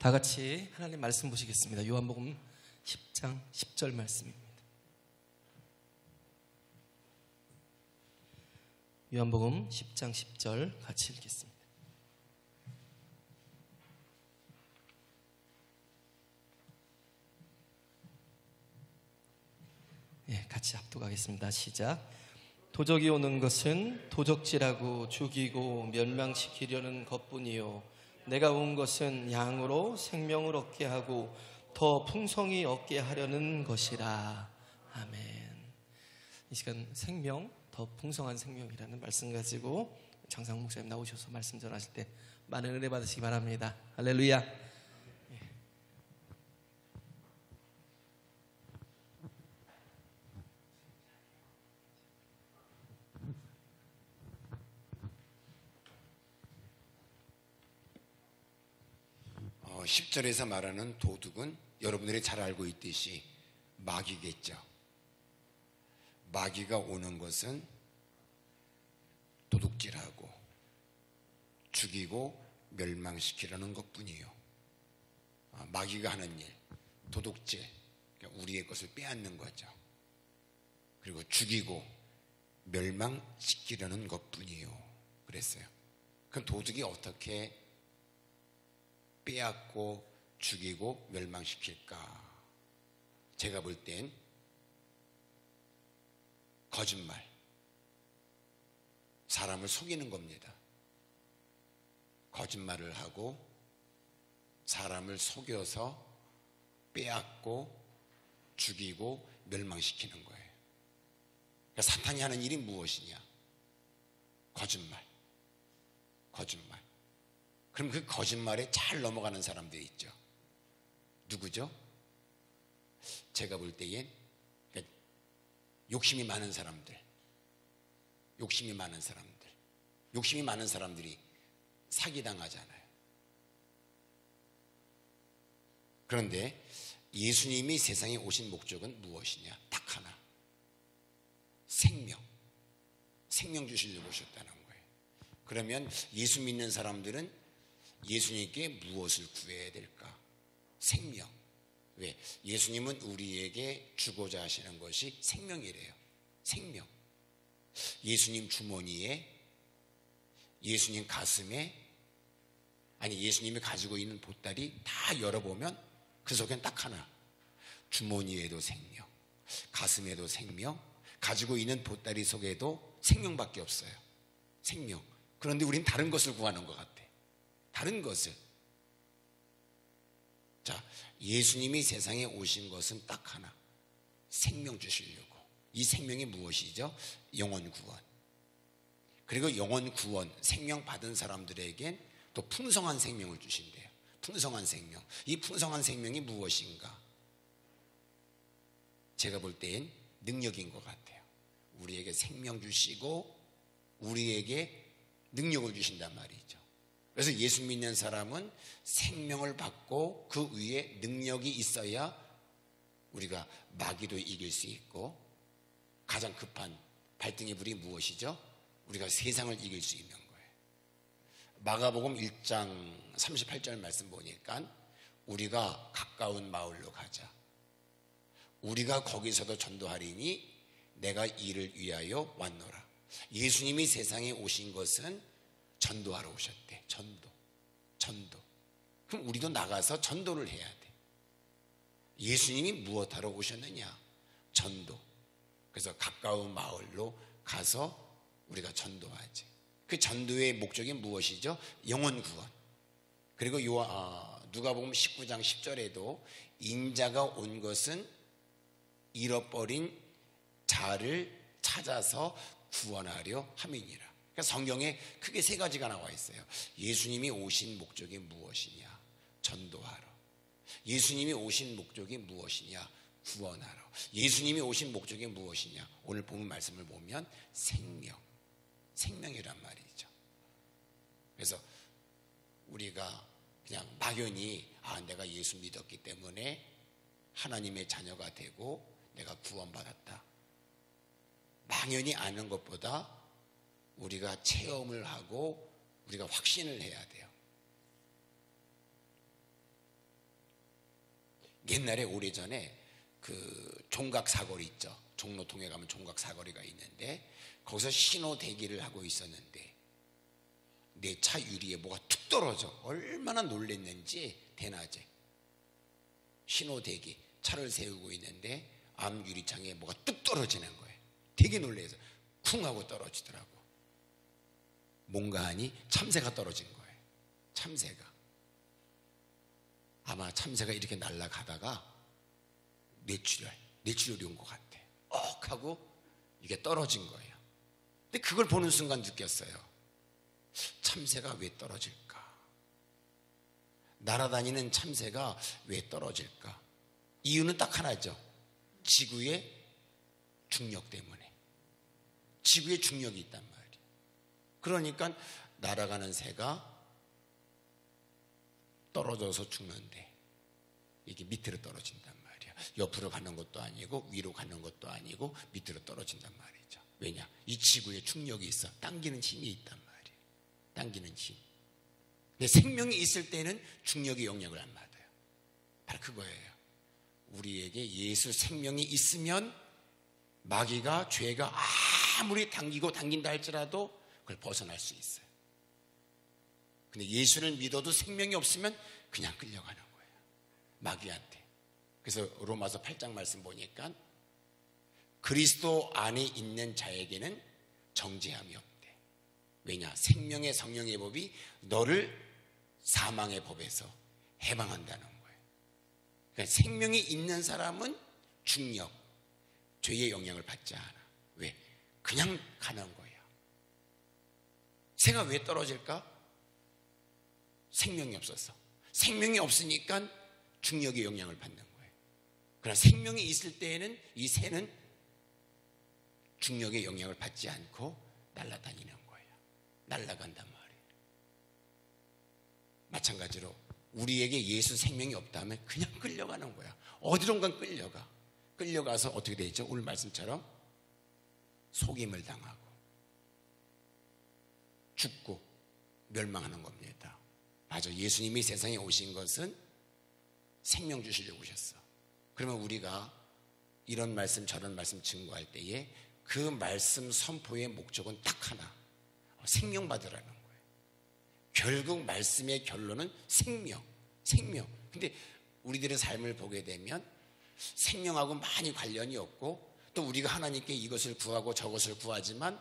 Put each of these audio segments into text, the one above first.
다 같이 하나님 말씀 보시겠습니다. 요한복음 10장 10절 말씀입니다. 요한복음 10장 10절 같이 읽겠습니다. 같이 합독하겠습니다. 시작. 도적이 오는 것은 도적질하고 죽이고 멸망시키려는 것뿐이요 내가 온 것은 양으로 생명을 얻게 하고 더 풍성히 얻게 하려는 것이라. 아멘. 이 시간 생명, 더 풍성한 생명이라는 말씀 가지고 장상 목사님 나오셔서 말씀 전하실 때 많은 은혜 받으시기 바랍니다. 할렐루야. 어, 10절에서 말하는 도둑은 여러분들이 잘 알고 있듯이 마귀겠죠. 마귀가 오는 것은 도둑질하고 죽이고 멸망시키려는 것뿐이요. 마귀가 하는 일, 도둑질, 그러니까 우리의 것을 빼앗는 거죠. 그리고 죽이고 멸망시키려는 것뿐이요 그랬어요. 그럼 도둑이 어떻게 빼앗고 죽이고 멸망시킬까? 제가 볼 땐 거짓말, 사람을 속이는 겁니다. 거짓말을 하고 사람을 속여서 빼앗고 죽이고 멸망시키는 거예요. 그러니까 사탄이 하는 일이 무엇이냐? 거짓말. 그럼 그 거짓말에 잘 넘어가는 사람들이 있죠. 누구죠? 제가 볼 때엔 욕심이 많은 사람들이 사기당하잖아요. 그런데 예수님이 세상에 오신 목적은 무엇이냐? 딱 하나. 생명 주시려고 오셨다는 거예요. 그러면 예수 믿는 사람들은 예수님께 무엇을 구해야 될까? 생명. 왜? 예수님은 우리에게 주고자 하시는 것이 생명이래요. 생명. 예수님 주머니에, 예수님 가슴에, 아니 예수님이 가지고 있는 보따리 다 열어보면 그 속엔 딱 하나. 주머니에도 생명, 가슴에도 생명, 가지고 있는 보따리 속에도 생명밖에 없어요. 생명. 그런데 우린 다른 것을 구하는 것 같아. 다른 것을. 자, 예수님이 세상에 오신 것은 딱 하나. 생명 주시려고. 이 생명이 무엇이죠? 영원 구원. 그리고 영원 구원, 생명 받은 사람들에겐 또 풍성한 생명을 주신대요. 풍성한 생명. 이 풍성한 생명이 무엇인가? 제가 볼 때엔 능력인 것 같아요. 우리에게 생명 주시고 우리에게 능력을 주신단 말이죠. 그래서 예수 믿는 사람은 생명을 받고 그 위에 능력이 있어야 우리가 마귀도 이길 수 있고 가장 급한 발등의 불이 무엇이죠? 우리가 세상을 이길 수 있는 거예요. 마가복음 1장 38절 말씀 보니까 우리가 가까운 마을로 가자. 우리가 거기서도 전도하리니 내가 이를 위하여 왔노라. 예수님이 세상에 오신 것은 전도하러 오셨대. 전도. 그럼 우리도 나가서 전도를 해야 돼. 예수님이 무엇하러 오셨느냐? 전도. 그래서 가까운 마을로 가서 우리가 전도하지. 그 전도의 목적이 무엇이죠? 영원 구원. 그리고 누가복음 19장 10절에도 인자가 온 것은 잃어버린 자를 찾아서 구원하려 함이니라. 그러니까 성경에 크게 세 가지가 나와 있어요. 예수님이 오신 목적이 무엇이냐? 전도하러. 예수님이 오신 목적이 무엇이냐? 구원하러. 예수님이 오신 목적이 무엇이냐? 오늘 본문 말씀을 보면 생명이란 말이죠. 그래서 우리가 그냥 막연히 내가 예수 믿었기 때문에 하나님의 자녀가 되고 내가 구원받았다. 막연히 아는 것보다 우리가 체험을 하고 우리가 확신을 해야 돼요. 옛날에 오래전에 그 종각 사거리 있죠. 종로통에 가면 종각 사거리가 있는데 거기서 신호 대기를 하고 있었는데 내 차 유리에 뭐가 툭 떨어져. 얼마나 놀랬는지 대낮에 신호 대기 차를 세우고 있는데 앞 유리창에 뭐가 뚝 떨어지는 거예요. 되게 놀래서 쿵 하고 떨어지더라고. 뭔가 하니 참새가 떨어진 거예요. 참새가. 아마 참새가 이렇게 날아가다가 뇌출혈이 온 것 같아. 하고 이게 떨어진 거예요. 근데 그걸 보는 순간 느꼈어요. 참새가 왜 떨어질까? 날아다니는 참새가 왜 떨어질까? 이유는 딱 하나죠. 지구의 중력 때문에. 지구에 중력이 있단 말이에요. 그러니까 날아가는 새가 떨어져서 죽는데 이게 밑으로 떨어진단 말이에요. 옆으로 가는 것도 아니고 위로 가는 것도 아니고 밑으로 떨어진단 말이죠. 왜냐? 이 지구에 중력이 있어. 당기는 힘이 있단 말이에요. 당기는 힘. 근데 생명이 있을 때는 중력의 영향을 안 받아요. 바로 그거예요. 우리에게 예수 생명이 있으면 마귀가, 죄가 아무리 당기고 당긴다 할지라도 그걸 벗어날 수 있어요. 근데 예수를 믿어도 생명이 없으면 그냥 끌려가는 거예요. 마귀한테. 그래서 로마서 8장 말씀 보니까 그리스도 안에 있는 자에게는 정죄함이 없대. 왜냐? 생명의 성령의 법이 너를 사망의 법에서 해방한다는 거예요. 그러니까 생명이 있는 사람은 중력, 죄의 영향을 받지 않아. 왜? 그냥 가는 거예요. 새가 왜 떨어질까? 생명이 없어서. 생명이 없으니까 중력의 영향을 받는 거예요. 그러나 생명이 있을 때에는 이 새는 중력의 영향을 받지 않고 날아다니는 거예요. 날아간단 말이에요. 마찬가지로 우리에게 예수 생명이 없다면 그냥 끌려가는 거야. 어디론가 끌려가. 끌려가서 어떻게 되죠? 오늘 말씀처럼 속임을 당하고 죽고 멸망하는 겁니다. 맞아. 예수님이 세상에 오신 것은 생명 주시려고 오셨어. 그러면 우리가 이런 말씀 저런 말씀 증거할 때에 그 말씀 선포의 목적은 딱 하나. 생명 받으라는 거예요. 결국 말씀의 결론은 생명. 근데 우리들의 삶을 보게 되면 생명하고 많이 관련이 없고 또 우리가 하나님께 이것을 구하고 저것을 구하지만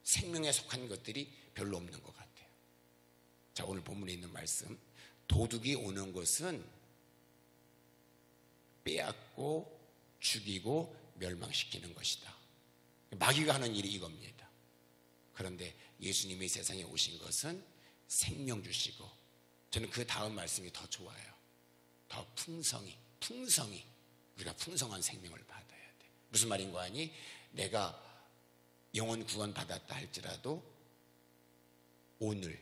생명에 속한 것들이 별로 없는 것 같아요. 자, 오늘 본문에 있는 말씀. 도둑이 오는 것은 빼앗고 죽이고 멸망시키는 것이다. 마귀가 하는 일이 이겁니다. 그런데 예수님이 세상에 오신 것은 생명 주시고, 저는 그 다음 말씀이 더 좋아요. 더 풍성히 우리가 풍성한 생명을 받아야 돼. 무슨 말인가 하니 내가 영혼 구원 받았다 할지라도 오늘,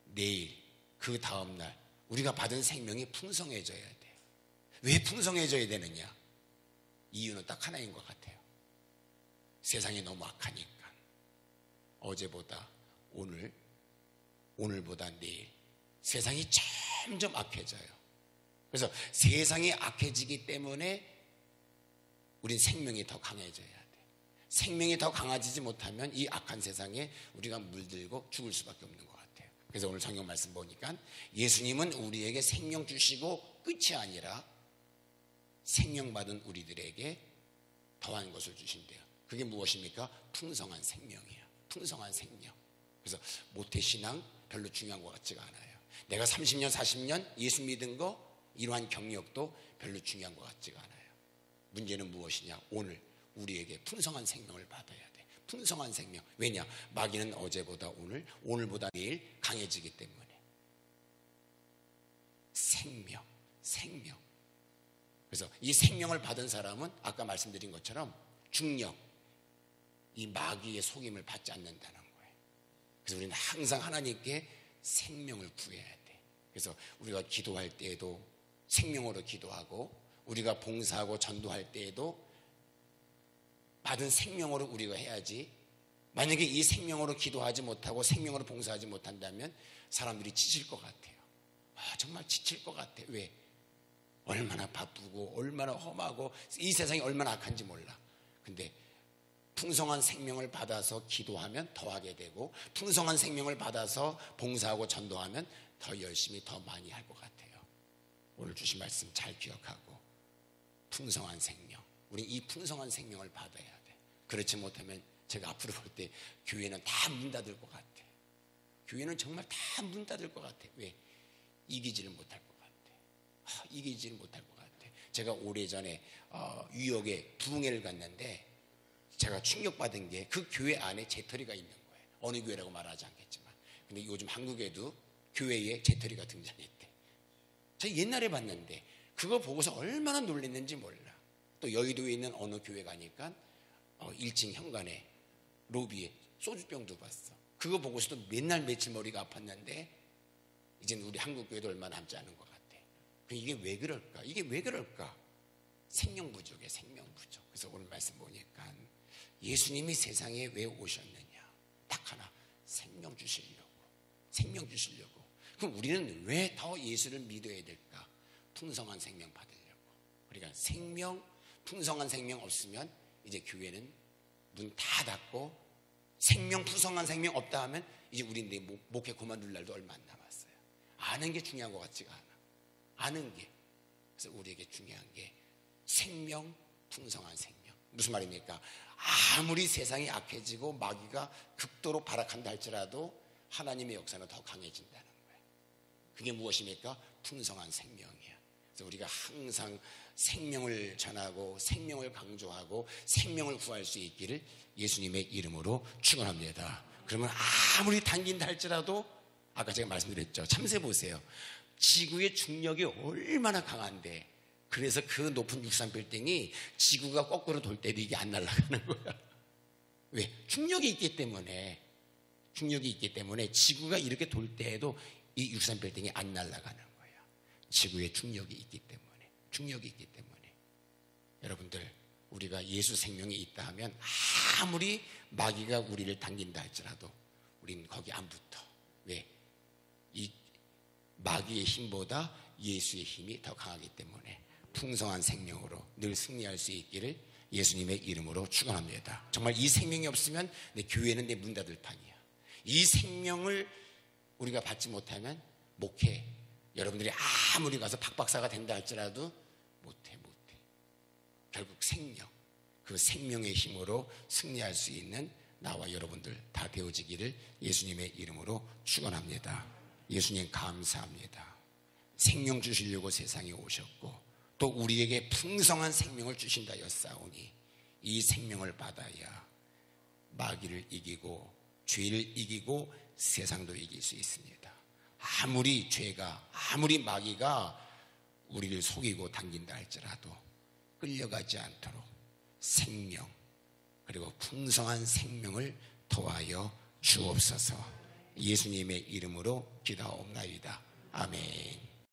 내일, 그 다음 날 우리가 받은 생명이 풍성해져야 돼. 왜 풍성해져야 되느냐? 이유는 딱 하나인 것 같아요. 세상이 너무 악하니까. 어제보다 오늘, 오늘보다 내일 세상이 점점 악해져요. 그래서 세상이 악해지기 때문에 우린 생명이 더 강해져야 돼. 생명이 더 강해지지 못하면 이 악한 세상에 우리가 물들고 죽을 수밖에 없는 것 같아요. 그래서 오늘 성경 말씀 보니까 예수님은 우리에게 생명 주시고 끝이 아니라 생명 받은 우리들에게 더한 것을 주신대요. 그게 무엇입니까? 풍성한 생명이에요. 풍성한 생명. 그래서 모태신앙 별로 중요한 것 같지가 않아요. 내가 30년 40년 예수 믿은 거 이러한 경력도 별로 중요한 것 같지가 않아요. 문제는 무엇이냐? 오늘 우리에게 풍성한 생명을 받아야 돼. 풍성한 생명. 왜냐? 마귀는 어제보다 오늘, 오늘보다 내일 강해지기 때문에. 생명. 그래서 이 생명을 받은 사람은 아까 말씀드린 것처럼 중력, 이 마귀의 속임을 받지 않는다는 거예요. 그래서 우리는 항상 하나님께 생명을 구해야 돼. 그래서 우리가 기도할 때에도 생명으로 기도하고, 우리가 봉사하고 전도할 때에도 받은 생명으로 우리가 해야지. 만약에 이 생명으로 기도하지 못하고 생명으로 봉사하지 못한다면 사람들이 지칠 것 같아요. 정말 지칠 것 같아. 왜? 얼마나 바쁘고 얼마나 험하고 이 세상이 얼마나 악한지 몰라. 근데 풍성한 생명을 받아서 기도하면 더 하게 되고, 풍성한 생명을 받아서 봉사하고 전도하면 더 열심히 더 많이 할 것 같아요. 오늘 주신 말씀 잘 기억하고, 풍성한 생명, 우리 이 풍성한 생명을 받아야 돼. 그렇지 못하면 제가 앞으로 볼 때 교회는 다 문 닫을 것 같아. 교회는 정말 다 문 닫을 것 같아. 왜? 이기지를 못할 것 같아. 이기지를 못할 것 같아. 제가 오래전에 뉴욕에 부흥회를 갔는데 제가 충격받은 게 그 교회 안에 재터리가 있는 거예요. 어느 교회라고 말하지 않겠지만. 근데 요즘 한국에도 교회에 재터리가 등장했대. 제가 옛날에 봤는데 그거 보고서 얼마나 놀랐는지 몰라. 또 여의도에 있는 어느 교회 가니까 1층 현관에 로비에 소주병도 봤어. 그거 보고서도 맨날 며칠 머리가 아팠는데 이제는 우리 한국 교회도 얼마 남지 않은 것 같아. 이게 왜 그럴까? 이게 왜 그럴까? 생명 부족이에요. 생명 부족. 그래서 오늘 말씀 보니까 예수님이 세상에 왜 오셨느냐? 딱 하나, 생명 주시려고. 생명 주시려고. 그럼 우리는 왜 더 예수를 믿어야 될까? 풍성한 생명 받으려고. 그러니까 생명, 풍성한 생명 없으면 이제 교회는 문 다 닫고, 생명, 풍성한 생명 없다 하면 이제 우리 내 목회 그만둘 날도 얼마 안 남았어요. 아는 게 중요한 것 같지가 않아. 아는 게. 그래서 우리에게 중요한 게 생명, 풍성한 생명. 무슨 말입니까? 아무리 세상이 악해지고 마귀가 극도로 발악한다 할지라도 하나님의 역사는 더 강해진다는 거예요. 그게 무엇입니까? 풍성한 생명이야. 그래서 우리가 항상 생명을 전하고 생명을 강조하고 생명을 구할 수 있기를 예수님의 이름으로 축원합니다. 그러면 아무리 당긴다 할지라도 아까 제가 말씀드렸죠. 참새 보세요. 지구의 중력이 얼마나 강한데, 그래서 그 높은 63빌딩이 지구가 거꾸로 돌 때도 이게 안 날아가는 거야. 왜? 중력이 있기 때문에. 중력이 있기 때문에 지구가 이렇게 돌 때에도 이 63빌딩이 안 날아가는 거예요. 지구의 중력이 있기 때문에. 중력이 있기 때문에. 여러분들, 우리가 예수 생명이 있다 하면 아무리 마귀가 우리를 당긴다 할지라도 우리는 거기 안 붙어. 왜? 이 마귀의 힘보다 예수의 힘이 더 강하기 때문에 풍성한 생명으로 늘 승리할 수 있기를 예수님의 이름으로 축원합니다. 정말 이 생명이 없으면 내 교회는 내 문 닫을 판이야. 이 생명을 우리가 받지 못하면 목회, 여러분들이 아무리 가서 박박사가 된다 할지라도 못해. 결국 생명, 그 생명의 힘으로 승리할 수 있는 나와 여러분들 다 되어지기를 예수님의 이름으로 축원합니다. 예수님 감사합니다. 생명 주시려고 세상에 오셨고 또 우리에게 풍성한 생명을 주신다 였사오니 이 생명을 받아야 마귀를 이기고 죄를 이기고 세상도 이길 수 있습니다. 아무리 죄가, 아무리 마귀가 우리를 속이고 당긴다 할지라도 끌려가지 않도록 생명, 그리고 풍성한 생명을 더하여 주옵소서. 예수님의 이름으로 기도하옵나이다. 아멘.